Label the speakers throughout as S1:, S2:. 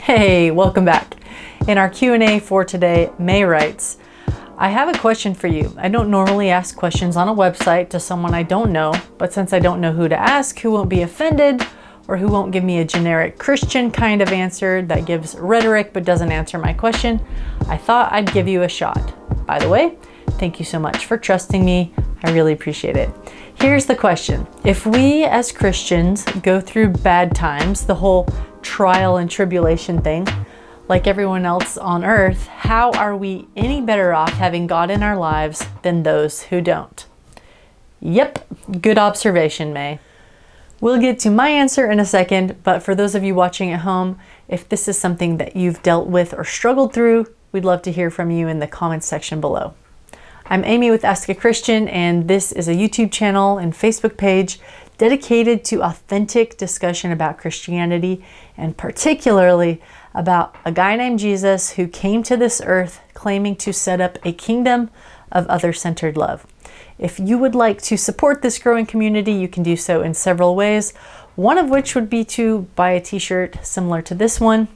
S1: Hey, welcome back. In our Q&A for today, May writes, I have a question for you. I don't normally ask questions on a website to someone I don't know, but since I don't know who to ask, who won't be offended, or who won't give me a generic Christian kind of answer that gives rhetoric but doesn't answer my question, I thought I'd give you a shot. By the way, thank you so much for trusting me. I really appreciate it. Here's the question. If we as Christians go through bad times, the whole trial and tribulation thing, like everyone else on earth, how are we any better off having God in our lives than those who don't? Yep, good observation, May. We'll get to my answer in a second, but for those of you watching at home, if this is something that you've dealt with or struggled through, we'd love to hear from you in the comments section below. I'm Amy with Ask a Christian, and this is a YouTube channel and Facebook page dedicated to authentic discussion about Christianity, and particularly about a guy named Jesus who came to this earth claiming to set up a kingdom of other-centered love. If you would like to support this growing community, you can do so in several ways, one of which would be to buy a t-shirt similar to this one.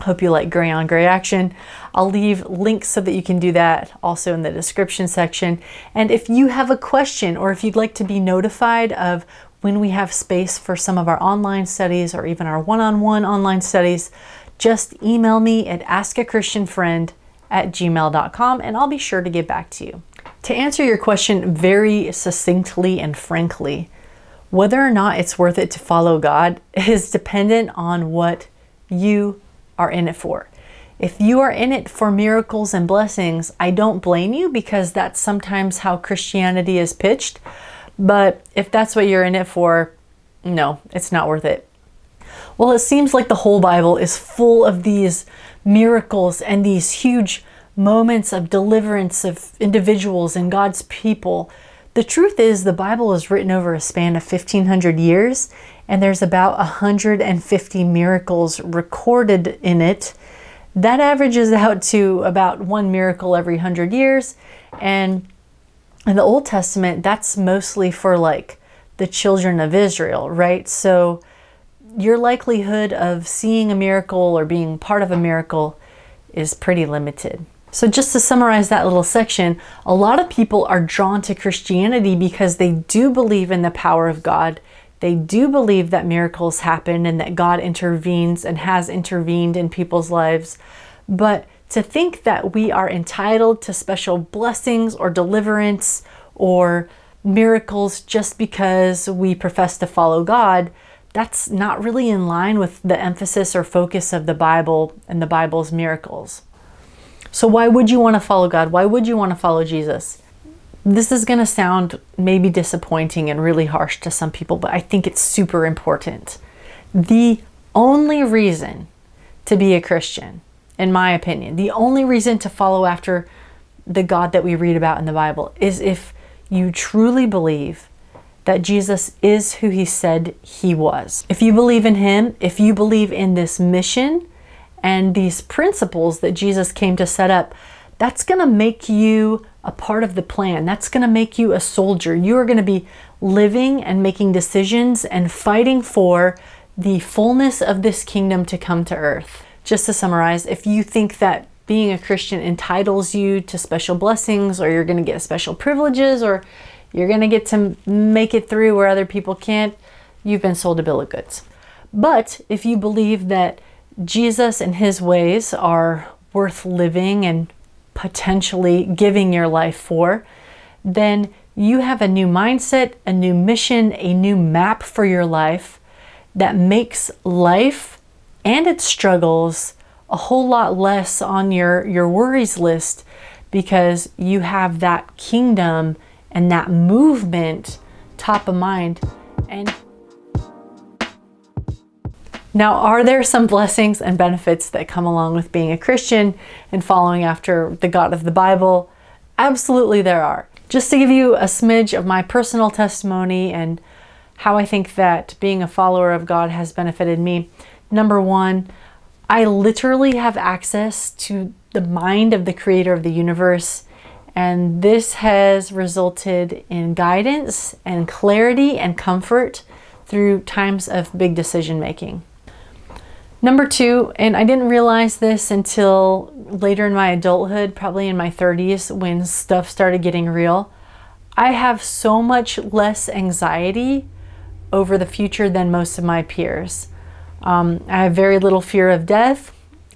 S1: Hope you like gray on gray action. I'll leave links so that you can do that also in the description section. And if you have a question, or if you'd like to be notified of when we have space for some of our online studies or even our one-on-one online studies, just email me at askachristianfriend@gmail.com and I'll be sure to get back to you. To answer your question very succinctly and frankly, whether or not it's worth it to follow God is dependent on what you are in it for. If you are in it for miracles and blessings, I don't blame you, because that's sometimes how Christianity is pitched. But if that's what you're in it for, no, it's not worth it. Well, it seems like the whole Bible is full of these miracles and these huge moments of deliverance of individuals and God's people. The truth is, the Bible is written over a span of 1,500 years, and there's about 150 miracles recorded in it. That averages out to about one miracle every 100 years. And in the Old Testament, that's mostly for like the children of Israel, right? So your likelihood of seeing a miracle or being part of a miracle is pretty limited. So just to summarize that little section, a lot of people are drawn to Christianity because they do believe in the power of God. They do believe that miracles happen and that God intervenes and has intervened in people's lives. But to think that we are entitled to special blessings or deliverance or miracles just because we profess to follow God, that's not really in line with the emphasis or focus of the Bible and the Bible's miracles. So why would you want to follow God? Why would you want to follow Jesus? This is going to sound maybe disappointing and really harsh to some people, but I think it's super important. The only reason to be a Christian, in my opinion, the only reason to follow after the God that we read about in the Bible is if you truly believe that Jesus is who he said he was. If you believe in him, if you believe in this mission and these principles that Jesus came to set up, that's going to make you a part of the plan. That's going to make you a soldier. You are going to be living and making decisions and fighting for the fullness of this kingdom to come to earth. Just to summarize, if you think that being a Christian entitles you to special blessings, or you're going to get special privileges, or you're going to get to make it through where other people can't, you've been sold a bill of goods. But if you believe that Jesus and his ways are worth living and potentially giving your life for, then you have a new mindset, a new mission, a new map for your life that makes life and its struggles a whole lot less on your worries list, because you have that kingdom and that movement top of mind. And now, are there some blessings and benefits that come along with being a Christian and following after the God of the Bible? Absolutely there are. Just to give you a smidge of my personal testimony and how I think that being a follower of God has benefited me. Number one, I literally have access to the mind of the creator of the universe, and this has resulted in guidance and clarity and comfort through times of big decision making. Number two, and I didn't realize this until later in my adulthood, probably in my 30s, when stuff started getting real. I have so much less anxiety over the future than most of my peers. I have very little fear of death.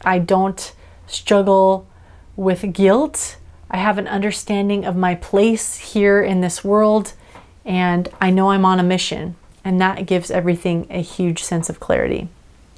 S1: I don't struggle with guilt. I have an understanding of my place here in this world, and I know I'm on a mission, and that gives everything a huge sense of clarity.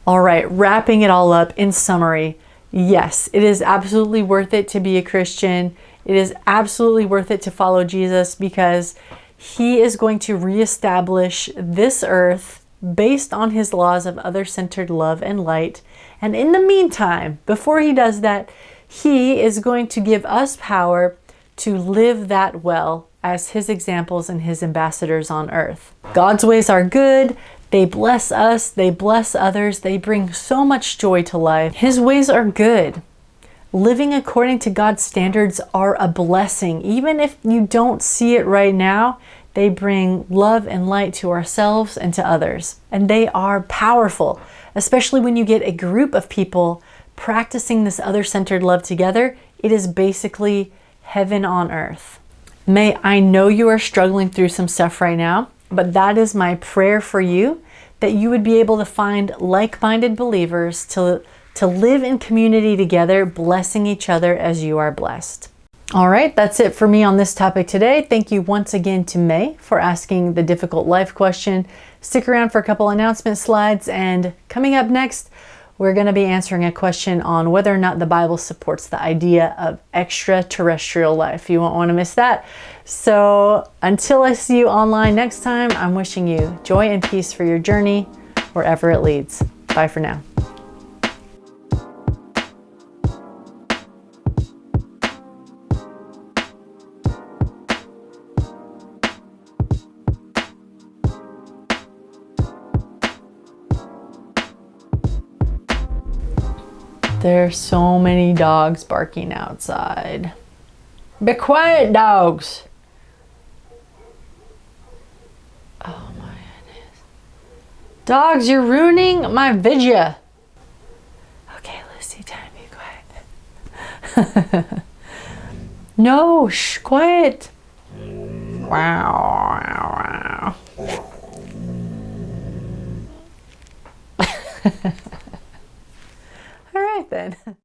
S1: All right, wrapping it all up in summary, yes, it is absolutely worth it to be a Christian. It is absolutely worth it to follow Jesus, because he is going to reestablish this earth based on his laws of other-centered love and light. And in the meantime, before he does that, he is going to give us power to live that well as his examples and his ambassadors on earth. God's ways are good. They bless us. They bless others. They bring so much joy to life. His ways are good. Living according to God's standards are a blessing. Even if you don't see it right now, they bring love and light to ourselves and to others. And they are powerful, especially when you get a group of people practicing this other-centered love together. It is basically heaven on earth. May, I know you are struggling through some stuff right now, but that is my prayer for you, that you would be able to find like-minded believers to live in community together, blessing each other as you are blessed. All right, that's it for me on this topic today. Thank you once again to May for asking the difficult life question. Stick around for a couple announcement slides, and coming up next, we're going to be answering a question on whether or not the Bible supports the idea of extraterrestrial life. You won't want to miss that. So until I see you online next time, I'm wishing you joy and peace for your journey, wherever it leads. Bye for now. There's so many dogs barking outside. Be quiet, dogs. Oh my goodness. Dogs, you're ruining my video. Okay, Lucy, time to be quiet. No, shh, quiet. Wow, wow, wow. All right then.